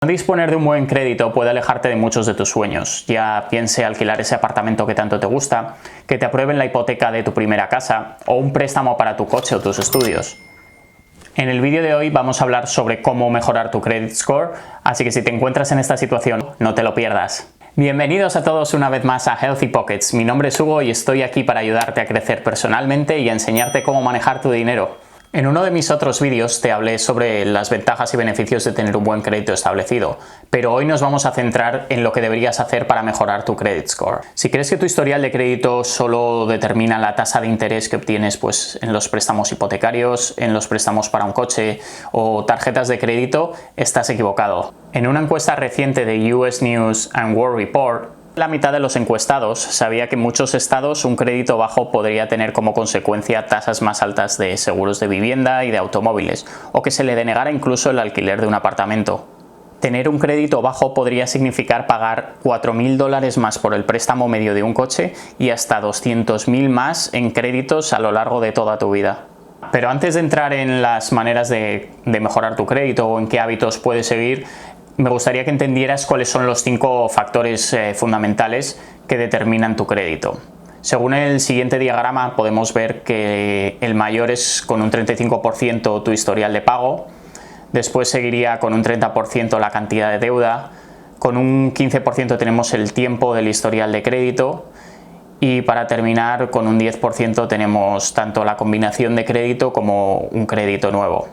No disponer de un buen crédito puede alejarte de muchos de tus sueños, ya piense alquilar ese apartamento que tanto te gusta, que te aprueben la hipoteca de tu primera casa o un préstamo para tu coche o tus estudios. En el vídeo de hoy vamos a hablar sobre cómo mejorar tu credit score, así que si te encuentras en esta situación, no te lo pierdas. Bienvenidos a todos una vez más a Healthy Pockets. Mi nombre es Hugo y estoy aquí para ayudarte a crecer personalmente y a enseñarte cómo manejar tu dinero. En uno de mis otros vídeos te hablé sobre las ventajas y beneficios de tener un buen crédito establecido, pero hoy nos vamos a centrar en lo que deberías hacer para mejorar tu credit score. Si crees que tu historial de crédito solo determina la tasa de interés que obtienes en los préstamos hipotecarios, en los préstamos para un coche o tarjetas de crédito, estás equivocado. En una encuesta reciente de US News and World Report, la mitad de los encuestados sabía que en muchos estados un crédito bajo podría tener como consecuencia tasas más altas de seguros de vivienda y de automóviles, o que se le denegara incluso el alquiler de un apartamento. Tener un crédito bajo podría significar pagar $4.000 más por el préstamo medio de un coche y hasta $200.000 más en créditos a lo largo de toda tu vida. Pero antes de entrar en las maneras de mejorar tu crédito o en qué hábitos puedes seguir, me gustaría que entendieras cuáles son los 5 factores fundamentales que determinan tu crédito. Según el siguiente diagrama podemos ver que el mayor es con un 35% tu historial de pago, después seguiría con un 30% la cantidad de deuda, con un 15% tenemos el tiempo del historial de crédito y para terminar con un 10% tenemos tanto la combinación de crédito como un crédito nuevo.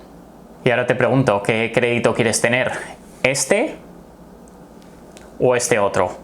Y ahora te pregunto, ¿qué crédito quieres tener? ¿Este o este otro?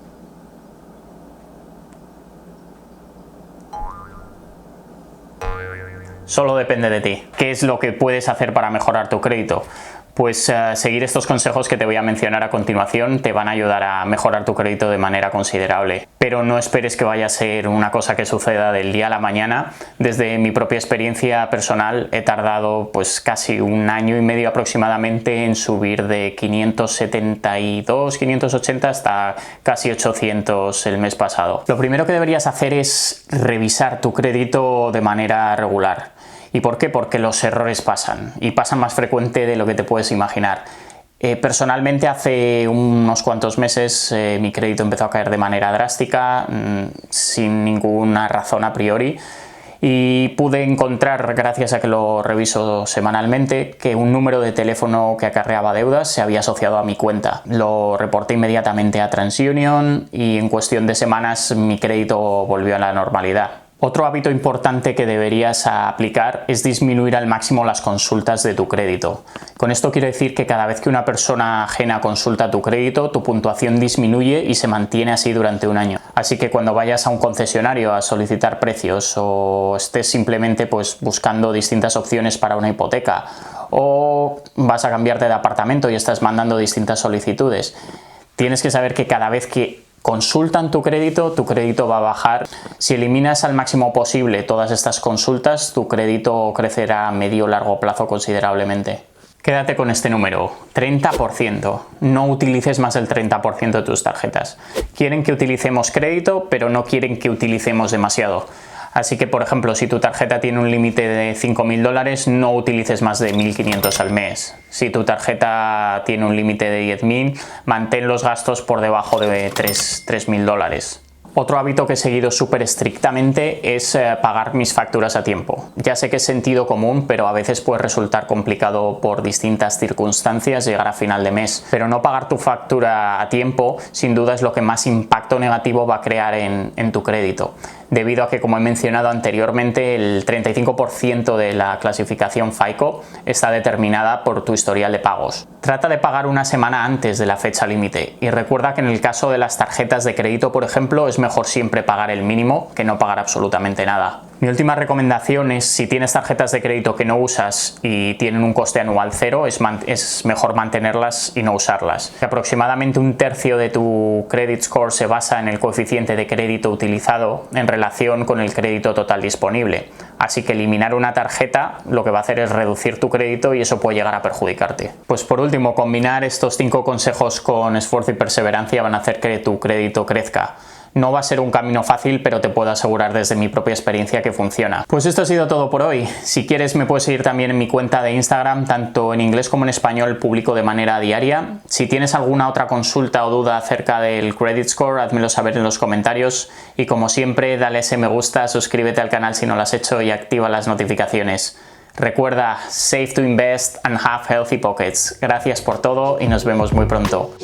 Solo depende de ti. ¿Qué es lo que puedes hacer para mejorar tu crédito? Pues seguir estos consejos que te voy a mencionar a continuación te van a ayudar a mejorar tu crédito de manera considerable. Pero no esperes que vaya a ser una cosa que suceda del día a la mañana. Desde mi propia experiencia personal he tardado pues casi un año y medio aproximadamente en subir de 572, 580 hasta casi 800 el mes pasado. Lo primero que deberías hacer es revisar tu crédito de manera regular. ¿Y por qué? Porque los errores pasan y pasan más frecuente de lo que te puedes imaginar. Personalmente hace unos cuantos meses mi crédito empezó a caer de manera drástica, sin ninguna razón a priori, y pude encontrar, gracias a que lo reviso semanalmente, que un número de teléfono que acarreaba deudas se había asociado a mi cuenta. Lo reporté inmediatamente a TransUnion y en cuestión de semanas mi crédito volvió a la normalidad. Otro hábito importante que deberías aplicar es disminuir al máximo las consultas de tu crédito. Con esto quiero decir que cada vez que una persona ajena consulta tu crédito, tu puntuación disminuye y se mantiene así durante un año. Así que cuando vayas a un concesionario a solicitar precios o estés simplemente buscando distintas opciones para una hipoteca o vas a cambiarte de apartamento y estás mandando distintas solicitudes, tienes que saber que cada vez que consultan tu crédito va a bajar. Si eliminas al máximo posible todas estas consultas, tu crédito crecerá a medio o largo plazo considerablemente. Quédate con este número, 30%. No utilices más del 30% de tus tarjetas. Quieren que utilicemos crédito, pero no quieren que utilicemos demasiado. Así que, por ejemplo, si tu tarjeta tiene un límite de $5.000, no utilices más de 1.500 al mes. Si tu tarjeta tiene un límite de 10.000, mantén los gastos por debajo de $3.000. Otro hábito que he seguido súper estrictamente es pagar mis facturas a tiempo. Ya sé que es sentido común, pero a veces puede resultar complicado por distintas circunstancias llegar a final de mes. Pero no pagar tu factura a tiempo, sin duda es lo que más impacto negativo va a crear en tu crédito. Debido a que, como he mencionado anteriormente, el 35% de la clasificación FICO está determinada por tu historial de pagos. Trata de pagar una semana antes de la fecha límite y recuerda que en el caso de las tarjetas de crédito, por ejemplo, es mejor siempre pagar el mínimo que no pagar absolutamente nada. Mi última recomendación es, si tienes tarjetas de crédito que no usas y tienen un coste anual cero, es mejor mantenerlas y no usarlas. Aproximadamente un tercio de tu credit score se basa en el coeficiente de crédito utilizado en relación con el crédito total disponible. Así que eliminar una tarjeta lo que va a hacer es reducir tu crédito y eso puede llegar a perjudicarte. Pues por último, combinar estos 5 consejos con esfuerzo y perseverancia van a hacer que tu crédito crezca. No va a ser un camino fácil, pero te puedo asegurar desde mi propia experiencia que funciona. Pues esto ha sido todo por hoy. Si quieres me puedes seguir también en mi cuenta de Instagram, tanto en inglés como en español publico de manera diaria. Si tienes alguna otra consulta o duda acerca del credit score, házmelo saber en los comentarios y como siempre dale ese me gusta, suscríbete al canal si no lo has hecho y activa las notificaciones. Recuerda, save to invest and have healthy pockets. Gracias por todo y nos vemos muy pronto.